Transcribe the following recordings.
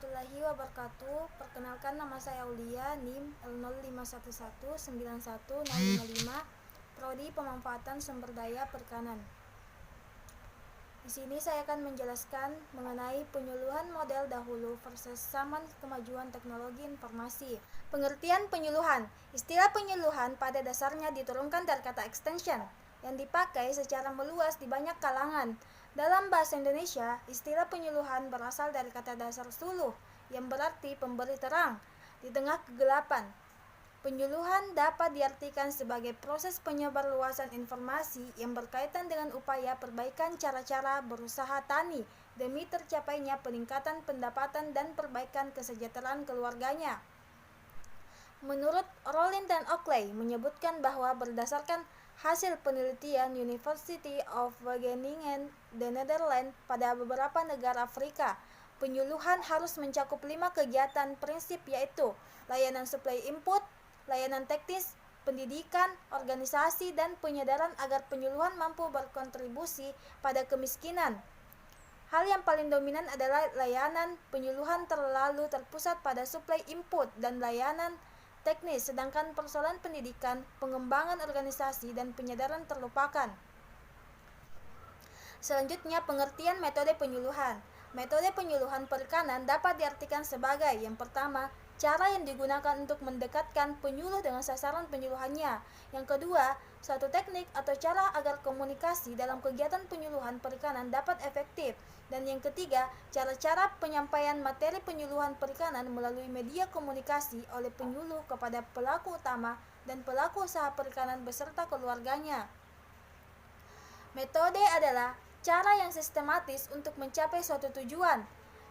warahmatullahi wabarakatuh. Perkenalkan, nama saya Aulia, NIM L0511911055, Prodi Pemanfaatan Sumber Daya Perikanan. Di sini saya akan menjelaskan mengenai penyuluhan model dahulu versus zaman kemajuan teknologi informasi. Pengertian penyuluhan. Istilah penyuluhan pada dasarnya diturunkan dari kata extension yang dipakai secara meluas di banyak kalangan. Dalam bahasa Indonesia, istilah penyuluhan berasal dari kata dasar suluh yang berarti pemberi terang di tengah kegelapan. Penyuluhan dapat diartikan sebagai proses penyebarluasan informasi yang berkaitan dengan upaya perbaikan cara-cara berusaha tani demi tercapainya peningkatan pendapatan dan perbaikan kesejahteraan keluarganya. Menurut Rowling dan Oakley menyebutkan bahwa berdasarkan hasil penelitian University of Wageningen, the Netherlands, pada beberapa negara Afrika, penyuluhan harus mencakup 5 kegiatan prinsip, yaitu layanan supply input, layanan teknis, pendidikan, organisasi, dan penyadaran agar penyuluhan mampu berkontribusi pada kemiskinan. Hal yang paling dominan adalah layanan penyuluhan terlalu terpusat pada supply input dan layanan teknis, sedangkan persoalan pendidikan, pengembangan organisasi, dan penyadaran terlupakan. Selanjutnya, pengertian metode penyuluhan. Metode penyuluhan perikanan dapat diartikan sebagai yang pertama, cara yang digunakan untuk mendekatkan penyuluh dengan sasaran penyuluhannya. Yang kedua, suatu teknik atau cara agar komunikasi dalam kegiatan penyuluhan perikanan dapat efektif. Dan yang ketiga, cara-cara penyampaian materi penyuluhan perikanan melalui media komunikasi oleh penyuluh kepada pelaku utama dan pelaku usaha perikanan beserta keluarganya. Metode adalah cara yang sistematis untuk mencapai suatu tujuan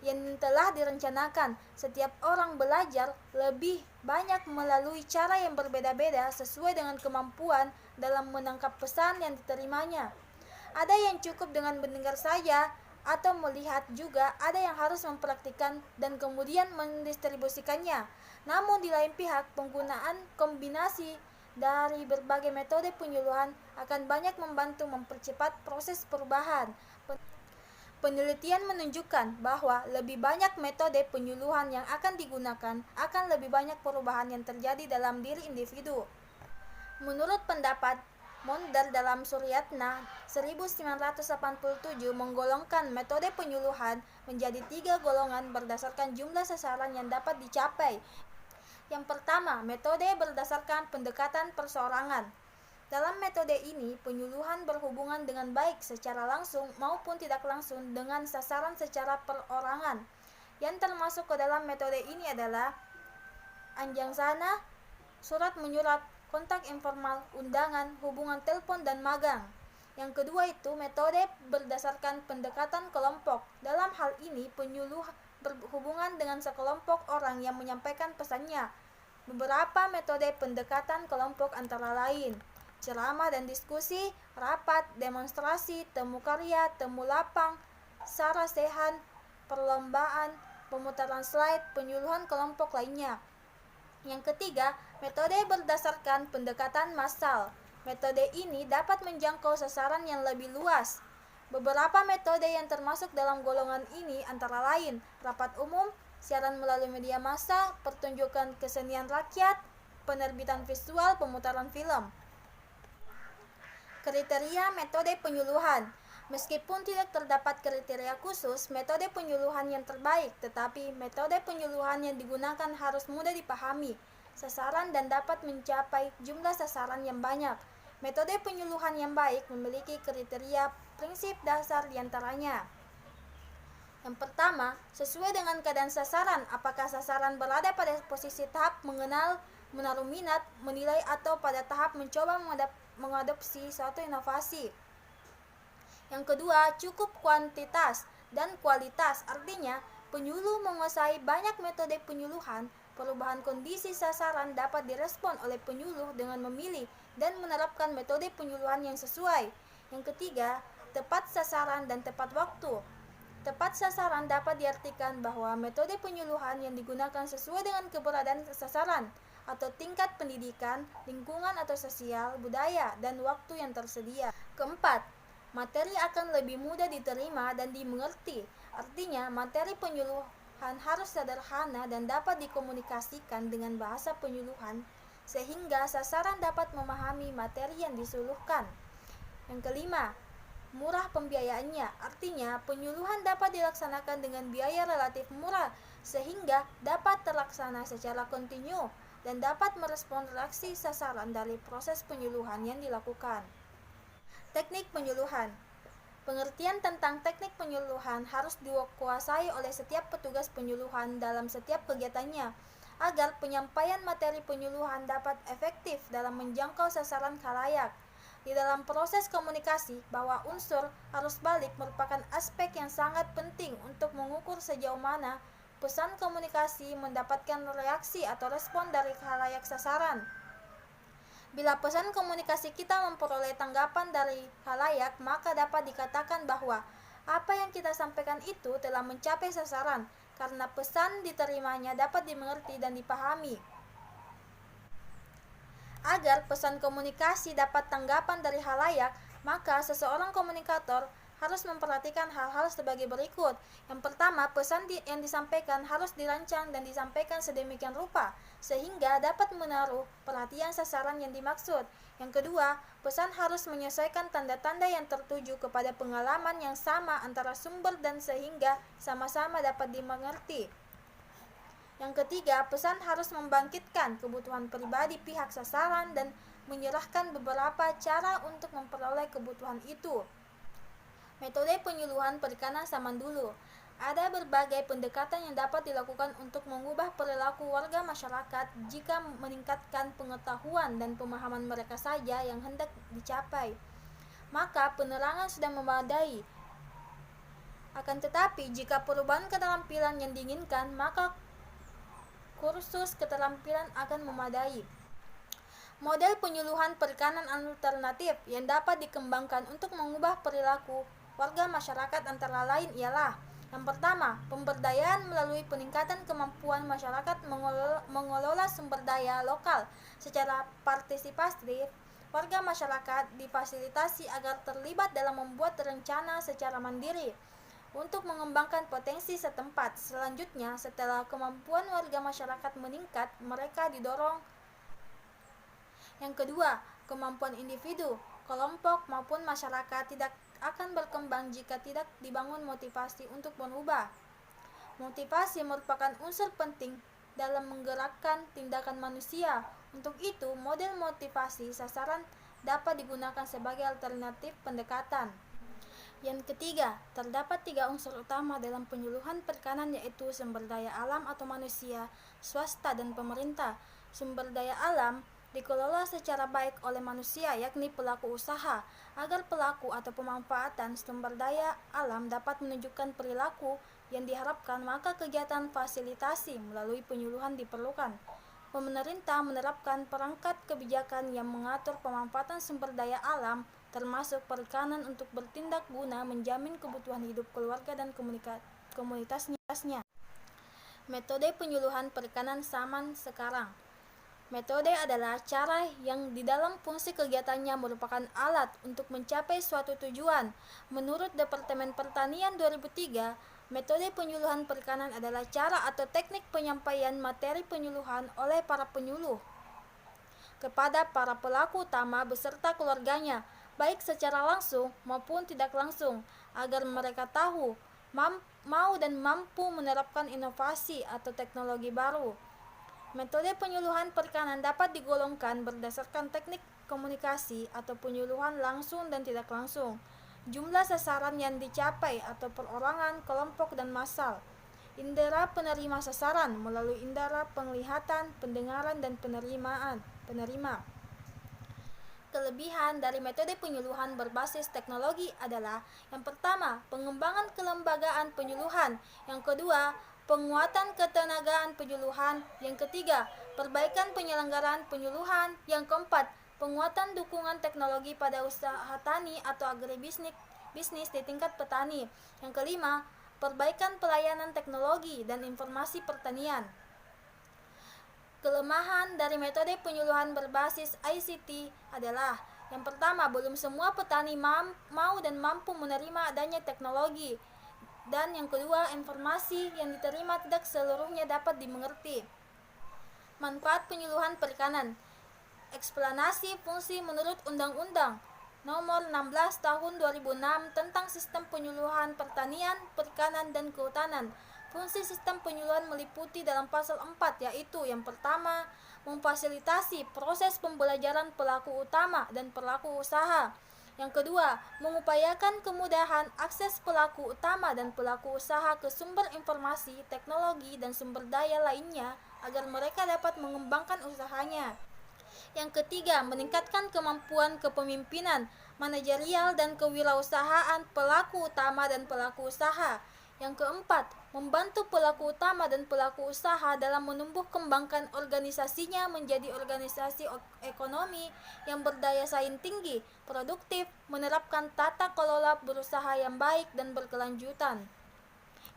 yang telah direncanakan. Setiap orang belajar lebih banyak melalui cara yang berbeda-beda sesuai dengan kemampuan dalam menangkap pesan yang diterimanya. Ada yang cukup dengan mendengar saja atau melihat, juga ada yang harus mempraktikkan dan kemudian mendistribusikannya. Namun di lain pihak, penggunaan kombinasi dari berbagai metode penyuluhan akan banyak membantu mempercepat proses perubahan. Penelitian menunjukkan bahwa lebih banyak metode penyuluhan yang akan digunakan, akan lebih banyak perubahan yang terjadi dalam diri individu. Menurut pendapat Monder dalam Suryatna 1987 menggolongkan metode penyuluhan menjadi 3 golongan berdasarkan jumlah sasaran yang dapat dicapai. Yang pertama, metode berdasarkan pendekatan perseorangan. Dalam metode ini, penyuluhan berhubungan dengan baik secara langsung maupun tidak langsung dengan sasaran secara perorangan. Yang termasuk ke dalam metode ini adalah anjang sana, surat menyurat, kontak informal, undangan, hubungan telepon, dan magang. Yang kedua itu metode berdasarkan pendekatan kelompok. Dalam hal ini, penyuluh berhubungan dengan sekelompok orang yang menyampaikan pesannya. Beberapa metode pendekatan kelompok antara lain ceramah dan diskusi, rapat, demonstrasi, temu karya, temu lapang, sarasehan, perlombaan, pemutaran slide, penyuluhan kelompok lainnya. Yang ketiga, metode berdasarkan pendekatan massal. Metode ini dapat menjangkau sasaran yang lebih luas. Beberapa metode yang termasuk dalam golongan ini antara lain rapat umum, siaran melalui media massa, pertunjukan kesenian rakyat, penerbitan visual, pemutaran film. Kriteria metode penyuluhan. Meskipun tidak terdapat kriteria khusus metode penyuluhan yang terbaik, tetapi metode penyuluhan yang digunakan harus mudah dipahami sasaran dan dapat mencapai jumlah sasaran yang banyak. Metode penyuluhan yang baik memiliki kriteria prinsip dasar diantaranya. Yang pertama, sesuai dengan keadaan sasaran. Apakah sasaran berada pada posisi tahap mengenal, menaruh minat, menilai, atau pada tahap mencoba mengadopsi suatu inovasi. Yang kedua, cukup kuantitas dan kualitas. Artinya, penyuluh menguasai banyak metode penyuluhan. Perubahan kondisi sasaran dapat direspon oleh penyuluh dengan memilih dan menerapkan metode penyuluhan yang sesuai. Yang ketiga, tepat sasaran dan tepat waktu. Tepat sasaran dapat diartikan bahwa metode penyuluhan yang digunakan sesuai dengan keberadaan sasaran atau tingkat pendidikan, lingkungan atau sosial, budaya, dan waktu yang tersedia. Keempat, materi akan lebih mudah diterima dan dimengerti. Artinya, materi penyuluhan penyuluhan harus sederhana dan dapat dikomunikasikan dengan bahasa penyuluhan sehingga sasaran dapat memahami materi yang disuluhkan. Yang kelima, murah pembiayaannya, artinya penyuluhan dapat dilaksanakan dengan biaya relatif murah sehingga dapat terlaksana secara kontinu dan dapat merespon reaksi sasaran dari proses penyuluhan yang dilakukan. Teknik penyuluhan. Pengertian tentang teknik penyuluhan harus dikuasai oleh setiap petugas penyuluhan dalam setiap kegiatannya agar penyampaian materi penyuluhan dapat efektif dalam menjangkau sasaran khalayak. Di dalam proses komunikasi, bahwa unsur arus balik merupakan aspek yang sangat penting untuk mengukur sejauh mana pesan komunikasi mendapatkan reaksi atau respon dari khalayak sasaran. Bila pesan komunikasi kita memperoleh tanggapan dari khalayak, maka dapat dikatakan bahwa apa yang kita sampaikan itu telah mencapai sasaran, karena pesan diterimanya dapat dimengerti dan dipahami. Agar pesan komunikasi dapat tanggapan dari khalayak, maka seseorang komunikator harus memperhatikan hal-hal sebagai berikut. Yang pertama, pesan yang disampaikan harus dirancang dan disampaikan sedemikian rupa sehingga dapat menaruh perhatian sasaran yang dimaksud. Yang kedua, pesan harus menyesuaikan tanda-tanda yang tertuju kepada pengalaman yang sama antara sumber dan sehingga sama-sama dapat dimengerti. Yang ketiga, pesan harus membangkitkan kebutuhan pribadi pihak sasaran dan menyerahkan beberapa cara untuk memperoleh kebutuhan itu. Metode penyuluhan perikanan zaman dulu. Ada berbagai pendekatan yang dapat dilakukan untuk mengubah perilaku warga masyarakat jika meningkatkan pengetahuan dan pemahaman mereka saja yang hendak dicapai. Maka penerangan sudah memadai. Akan tetapi, jika perubahan keterampilan yang diinginkan, maka kursus keterampilan akan memadai. Model penyuluhan perikanan alternatif yang dapat dikembangkan untuk mengubah perilaku warga masyarakat antara lain ialah: yang pertama, pemberdayaan melalui peningkatan kemampuan masyarakat mengelola sumber daya lokal secara partisipatif. Warga masyarakat difasilitasi agar terlibat dalam membuat rencana secara mandiri untuk mengembangkan potensi setempat. Selanjutnya, setelah kemampuan warga masyarakat meningkat, mereka didorong. Yang kedua, kemampuan individu, kelompok maupun masyarakat tidak akan berkembang jika tidak dibangun motivasi untuk berubah. Motivasi merupakan unsur penting dalam menggerakkan tindakan manusia. Untuk itu, model motivasi sasaran dapat digunakan sebagai alternatif pendekatan. Yang ketiga, terdapat 3 unsur utama dalam penyuluhan perikanan, yaitu sumber daya alam atau manusia, swasta, dan pemerintah. Sumber daya alam dikelola secara baik oleh manusia, yakni pelaku usaha. Agar pelaku atau pemanfaatan sumber daya alam dapat menunjukkan perilaku yang diharapkan, maka kegiatan fasilitasi melalui penyuluhan diperlukan. Pemerintah menerapkan perangkat kebijakan yang mengatur pemanfaatan sumber daya alam, termasuk perikanan, untuk bertindak guna menjamin kebutuhan hidup keluarga dan komunitasnya. Metode penyuluhan perikanan zaman sekarang. Metode adalah cara yang di dalam fungsi kegiatannya merupakan alat untuk mencapai suatu tujuan. Menurut Departemen Pertanian 2003, metode penyuluhan perikanan adalah cara atau teknik penyampaian materi penyuluhan oleh para penyuluh kepada para pelaku utama beserta keluarganya, baik secara langsung maupun tidak langsung, agar mereka tahu, mau dan mampu menerapkan inovasi atau teknologi baru. Metode penyuluhan perikanan dapat digolongkan berdasarkan teknik komunikasi atau penyuluhan langsung dan tidak langsung, jumlah sasaran yang dicapai atau perorangan, kelompok, dan massal. Indera penerima sasaran melalui indera penglihatan, pendengaran, dan penerima. Kelebihan dari metode penyuluhan berbasis teknologi adalah: yang pertama, pengembangan kelembagaan penyuluhan; yang kedua, penguatan ketenagaan penyuluhan; yang ketiga, perbaikan penyelenggaraan penyuluhan; yang keempat, penguatan dukungan teknologi pada usaha tani atau agribisnis di tingkat petani; yang kelima, perbaikan pelayanan teknologi dan informasi pertanian. Kelemahan dari metode penyuluhan berbasis ICT adalah: yang pertama, belum semua petani mau dan mampu menerima adanya teknologi. Dan yang kedua, informasi yang diterima tidak seluruhnya dapat dimengerti. Manfaat penyuluhan perikanan. Eksplanasi fungsi menurut Undang-Undang Nomor 16 Tahun 2006 tentang Sistem Penyuluhan Pertanian, Perikanan, dan Kehutanan. Fungsi sistem penyuluhan meliputi dalam pasal 4, yaitu yang pertama, memfasilitasi proses pembelajaran pelaku utama dan pelaku usaha. Yang kedua, mengupayakan kemudahan akses pelaku utama dan pelaku usaha ke sumber informasi, teknologi, dan sumber daya lainnya agar mereka dapat mengembangkan usahanya. Yang ketiga, meningkatkan kemampuan kepemimpinan, manajerial, dan kewirausahaan pelaku utama dan pelaku usaha. Yang keempat, membantu pelaku utama dan pelaku usaha dalam menumbuh kembangkan organisasinya menjadi organisasi ekonomi yang berdaya saing tinggi, produktif, menerapkan tata kelola berusaha yang baik dan berkelanjutan.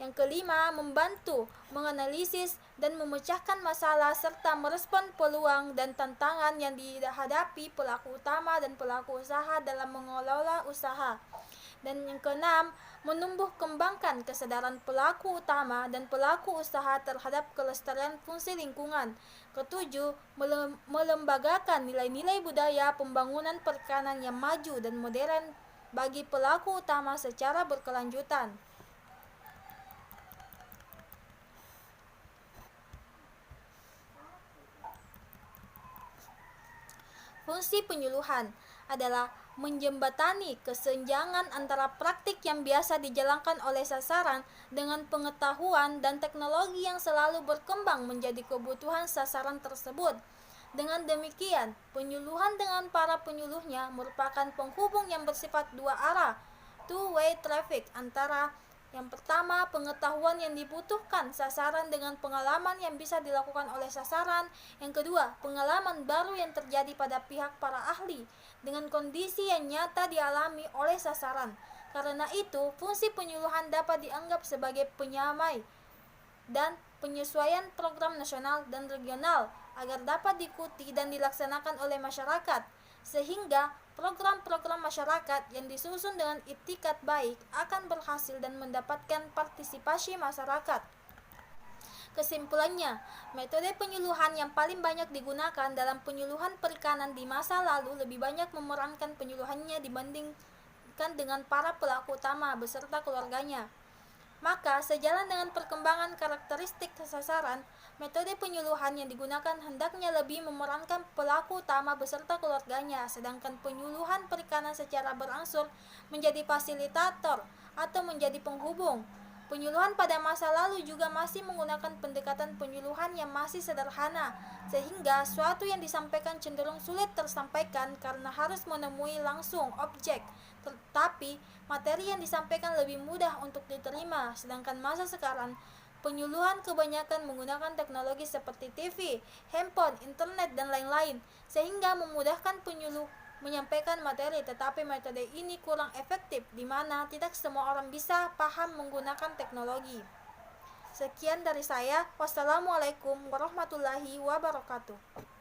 Yang kelima, membantu menganalisis dan memecahkan masalah serta merespon peluang dan tantangan yang dihadapi pelaku utama dan pelaku usaha dalam mengelola usaha. Dan yang keenam, menumbuh kembangkan kesadaran pelaku utama dan pelaku usaha terhadap kelestarian fungsi lingkungan. Ketujuh, melembagakan nilai-nilai budaya pembangunan perikanan yang maju dan modern bagi pelaku utama secara berkelanjutan. Fungsi penyuluhan adalah menjembatani kesenjangan antara praktik yang biasa dijalankan oleh sasaran dengan pengetahuan dan teknologi yang selalu berkembang menjadi kebutuhan sasaran tersebut. Dengan demikian, penyuluhan dengan para penyuluhnya merupakan penghubung yang bersifat dua arah, two-way traffic, antara yang pertama, pengetahuan yang dibutuhkan sasaran dengan pengalaman yang bisa dilakukan oleh sasaran. Yang kedua, pengalaman baru yang terjadi pada pihak para ahli dengan kondisi yang nyata dialami oleh sasaran. Karena itu, fungsi penyuluhan dapat dianggap sebagai penyamai dan penyesuaian program nasional dan regional agar dapat diikuti dan dilaksanakan oleh masyarakat, sehingga program-program masyarakat yang disusun dengan itikat baik akan berhasil dan mendapatkan partisipasi masyarakat. Kesimpulannya, metode penyuluhan yang paling banyak digunakan dalam penyuluhan perikanan di masa lalu lebih banyak memerankan penyuluhannya dibandingkan dengan para pelaku utama beserta keluarganya. Maka, sejalan dengan perkembangan karakteristik sasaran, metode penyuluhan yang digunakan hendaknya lebih memerankan pelaku utama beserta keluarganya, sedangkan penyuluhan perikanan secara berangsur menjadi fasilitator atau menjadi penghubung. Penyuluhan pada masa lalu juga masih menggunakan pendekatan penyuluhan yang masih sederhana, sehingga suatu yang disampaikan cenderung sulit tersampaikan karena harus menemui langsung objek, tetapi materi yang disampaikan lebih mudah untuk diterima. Sedangkan masa sekarang, penyuluhan kebanyakan menggunakan teknologi seperti TV, handphone, internet, dan lain-lain, sehingga memudahkan penyuluh menyampaikan materi, tetapi metode ini kurang efektif di mana tidak semua orang bisa paham menggunakan teknologi. Sekian dari saya. Wassalamualaikum warahmatullahi wabarakatuh.